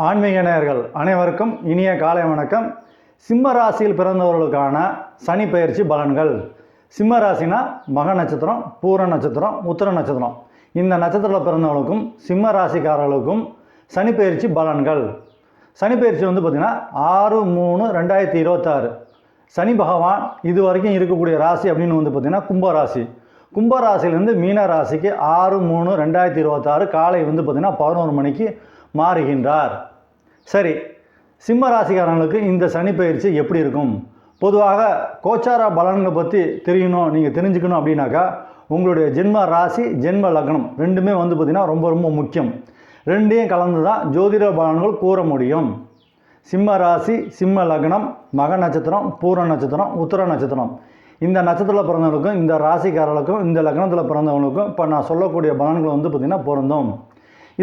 ஆன்மீக நேயர்கள் அனைவருக்கும் இனிய காலை வணக்கம். சிம்ம ராசியில் பிறந்தவர்களுக்கான சனி பயிற்சி பலன்கள். சிம்ம ராசினா மக நட்சத்திரம், பூர நட்சத்திரம், உத்திர நட்சத்திரம். இந்த நட்சத்திரத்தில் பிறந்தவர்களுக்கும் சிம்ம ராசிக்காரர்களுக்கும் சனி பயிற்சி பலன்கள். சனி பயிற்சி பார்த்திங்கன்னா 6/3/2026 சனி பகவான் இது வரைக்கும் இருக்கக்கூடிய ராசி அப்படின்னு பார்த்திங்கன்னா கும்பராசி. கும்பராசிலேருந்து மீன ராசிக்கு 6/3/2026 காலை பார்த்திங்கன்னா 11 மணிக்கு மாறுகின்றார். சரி, சிம்ம ராசிக்காரங்களுக்கு இந்த சனி பயிற்சி எப்படி இருக்கும்? பொதுவாக கோச்சார பலன்களை பற்றி தெரியணும், நீங்கள் தெரிஞ்சுக்கணும் அப்படின்னாக்கா உங்களுடைய ஜென்ம ராசி ஜென்ம லக்னம் ரெண்டுமே பார்த்திங்கன்னா ரொம்ப ரொம்ப முக்கியம். ரெண்டையும் கலந்து தான் ஜோதிட பலன்கள் கூற முடியும். சிம்ம ராசி, சிம்ம லக்னம், மக நட்சத்திரம், பூர நட்சத்திரம், உத்திர நட்சத்திரம். இந்த நட்சத்திரத்தில் பிறந்தவங்களுக்கும் இந்த ராசிக்காரர்களுக்கும் இந்த லக்னத்தில் பிறந்தவங்களுக்கும் இப்போ நான் சொல்லக்கூடிய பலன்கள் பார்த்திங்கன்னா பொருந்தும்.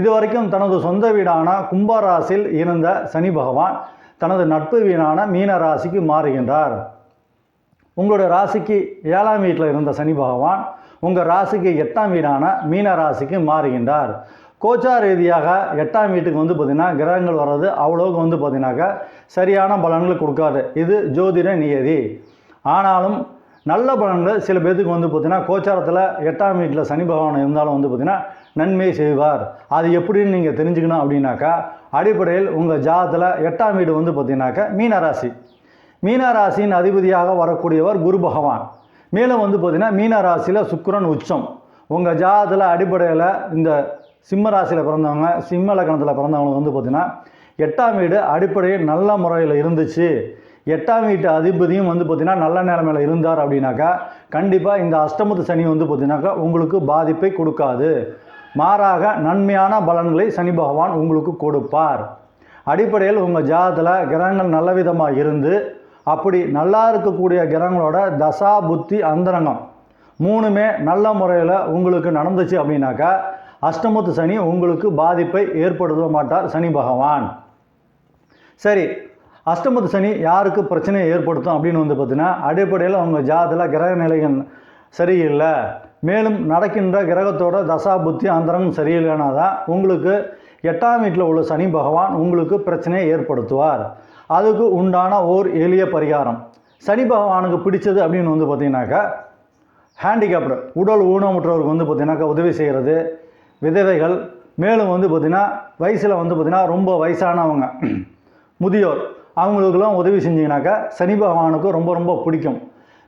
இது வரைக்கும் தனது சொந்த வீடான கும்பராசியில் இருந்த சனி பகவான் தனது நட்பு வீடான மீன ராசிக்கு மாறுகின்றார். உங்களுடைய ராசிக்கு 7ஆம் வீட்டில் இருந்த சனி பகவான் உங்கள் ராசிக்கு 8ஆம் வீடான மீன ராசிக்கு மாறுகின்றார். கோச்சார ரீதியாக 8ஆம் வீட்டுக்கு பார்த்திங்கன்னா கிரகங்கள் வர்றது அவ்வளோக்கு பார்த்திங்கனாக்கா சரியான பலன்கள் கொடுக்காது. இது ஜோதிட நியதி. ஆனாலும் நல்ல பலன்கள் சில பேருக்கு பார்த்திங்கன்னா கோச்சாரத்தில் 8ஆம் வீட்டில் சனி பகவான் இருந்தாலும் பார்த்திங்கன்னா நன்மை செய்வார். அது எப்படின்னு நீங்கள் தெரிஞ்சுக்கணும் அப்படின்னாக்கா அடிப்படையில் உங்கள் ஜாதத்தில் 8ஆம் வீடு பார்த்திங்கனாக்கா மீனராசி. மீனராசியின் அதிபதியாக வரக்கூடியவர் குரு பகவான். மேலும் பார்த்திங்கன்னா மீனராசியில் சுக்கிரன் உச்சம். உங்கள் ஜாதத்தில் அடிப்படையில் இந்த சிம்ம ராசியில் பிறந்தவங்க, சிம்ம லக்னத்தில் பிறந்தவங்க பார்த்திங்கன்னா 8ஆம் வீடு அடிப்படையில் நல்ல முறையில் இருந்துச்சு, 8ஆம் வீட்டு அதிபதியும் பார்த்திங்கன்னா நல்ல நிலைமையில் இருந்தார் அப்படின்னாக்கா கண்டிப்பாக இந்த அஷ்டமத்து சனி பார்த்திங்கனாக்கா உங்களுக்கு பாதிப்பை கொடுக்காது. மாறாக நன்மையான பலன்களை சனி பகவான் உங்களுக்கு கொடுப்பார். அடிப்படையில் உங்கள் ஜாதத்தில் கிரகங்கள் நல்ல விதமாக இருந்து அப்படி நல்லா இருக்கக்கூடிய கிரகங்களோட தசா புத்தி அந்தரங்கம் 3மே நல்ல முறையில் உங்களுக்கு நடந்துச்சு அப்படின்னாக்கா அஷ்டமத்து சனி உங்களுக்கு பாதிப்பை ஏற்படுத்த மாட்டார் சனி பகவான். சரி, அஷ்டமத்து சனி யாருக்கு பிரச்சனையை ஏற்படுத்தும் அப்படின்னு பார்த்தீங்கன்னா அடிப்படையில் அவங்க ஜாதத்தில் கிரக நிலைகள் சரியில்லை, மேலும் நடக்கின்ற கிரகத்தோட தசா புத்தி அந்தரங்கம் சரியில்லைனா தான் உங்களுக்கு 8ஆம் வீட்டில் உள்ள சனி பகவான் உங்களுக்கு பிரச்சனையை ஏற்படுத்துவார். அதுக்கு உண்டான ஓர் எளிய பரிகாரம். சனி பகவானுக்கு பிடிச்சது அப்படின்னு பார்த்தீங்கன்னாக்கா ஹேண்டிகேப்டு உடல் ஊனமுற்றவருக்கு பார்த்தீங்கன்னாக்கா உதவி செய்கிறது, விதவைகள், மேலும் பார்த்திங்கன்னா வயசில் பார்த்திங்கன்னா ரொம்ப வயசானவங்க, முதியோர், அவங்களுக்கெல்லாம் உதவி செஞ்சிங்கனாக்கா சனி பகவானுக்கு ரொம்ப ரொம்ப பிடிக்கும்.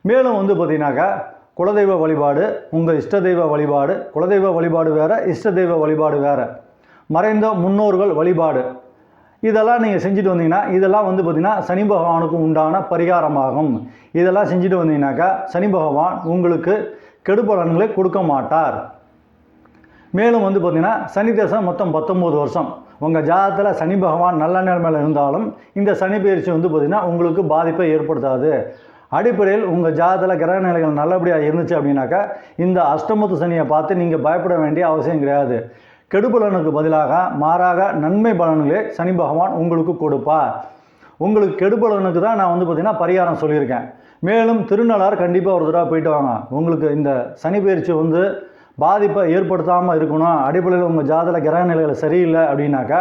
மேலும் பார்த்திங்கனாக்கா குலதெய்வ வழிபாடு, உங்கள் இஷ்ட தெய்வ வழிபாடு, குலதெய்வ வழிபாடு வேறு, இஷ்ட தெய்வ வழிபாடு வேறு, மறைந்த முன்னோர்கள் வழிபாடு, இதெல்லாம் நீங்கள் செஞ்சுட்டு வந்தீங்கன்னா இதெல்லாம் பார்த்திங்கன்னா சனி பகவானுக்கு உண்டான பரிகாரமாகும். இதெல்லாம் செஞ்சுட்டு வந்தீங்கன்னாக்கா சனி பகவான் உங்களுக்கு கெடுபலன்களை கொடுக்க மாட்டார். மேலும் பார்த்திங்கன்னா சனி தேசம் மொத்தம் 19 வருஷம். உங்கள் ஜாதகத்தில் சனி பகவான் நல்ல நிலைமையில் இருந்தாலும் இந்த சனி பயிற்சி பார்த்திங்கன்னா உங்களுக்கு பாதிப்பை ஏற்படுத்தாது. அடிப்படையில் உங்கள் ஜாதகத்தில் கிரக நிலைகள் நல்லபடியாக இருந்துச்சு அப்படின்னாக்கா இந்த அஷ்டமத்து சனியை பார்த்து நீங்கள் பயப்பட வேண்டிய அவசியம் கிடையாது. கெடுபலனுக்கு பதிலாக மாறாக நன்மை பலன்களே சனி பகவான் உங்களுக்கு கொடுப்பார். உங்களுக்கு கெடுபலனுக்கு தான் நான் பார்த்திங்கன்னா பரிகாரம் சொல்லியிருக்கேன். மேலும் திருநள்ளாறு கண்டிப்பாக ஒரு தடவை போயிட்டு வாங்க. உங்களுக்கு இந்த சனி பயிற்சி பாதிப்பை ஏற்படுத்தாமல் இருக்கணும், அடிப்படையில் உங்கள் ஜாதகத்தில் கிரக நிலைகள் சரியில்லை அப்படின்னாக்கா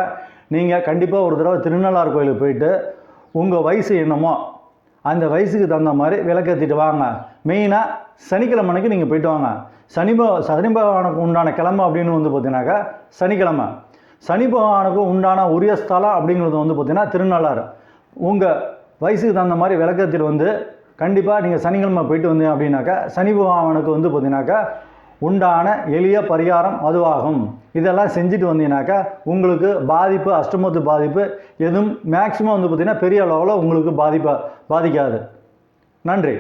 நீங்கள் கண்டிப்பாக ஒரு தடவை திருநள்ளாறு கோயிலுக்கு போயிட்டு உங்கள் வயசு என்னமோ அந்த வயசுக்கு தகுந்த மாதிரி விளக்கேற்றிட்டு வாங்க. மெயினாக சனிக்கிழமைக்கு நீங்கள் போயிட்டு வாங்க. சனி பகவானுக்கு உண்டான கிழமை அப்படின்னு பார்த்தீங்கன்னாக்கா சனிக்கிழமை. சனி பகவானுக்கு உண்டான உரிய ஸ்தலம் அப்படிங்கிறது பார்த்தீங்கன்னா திருநள்ளாறு. உங்கள் வயசுக்கு தகுந்த மாதிரி விளக்கேற்றிட்டு கண்டிப்பாக நீங்கள் சனிக்கிழமை போயிட்டு வந்தீங்க அப்படின்னாக்கா சனி பகவானுக்கு பார்த்தீங்கன்னாக்கா உண்டான எளிய பரிகாரம் அதுவாகும். இதெல்லாம் செஞ்சுட்டு வந்தீங்கன்னாக்கா உங்களுக்கு பாதிப்பு, அஷ்டமத்து பாதிப்பு எதுவும் மேக்சிமம் பார்த்திங்கன்னா பெரிய அளவில் உங்களுக்கு பாதிக்காது. நன்றி.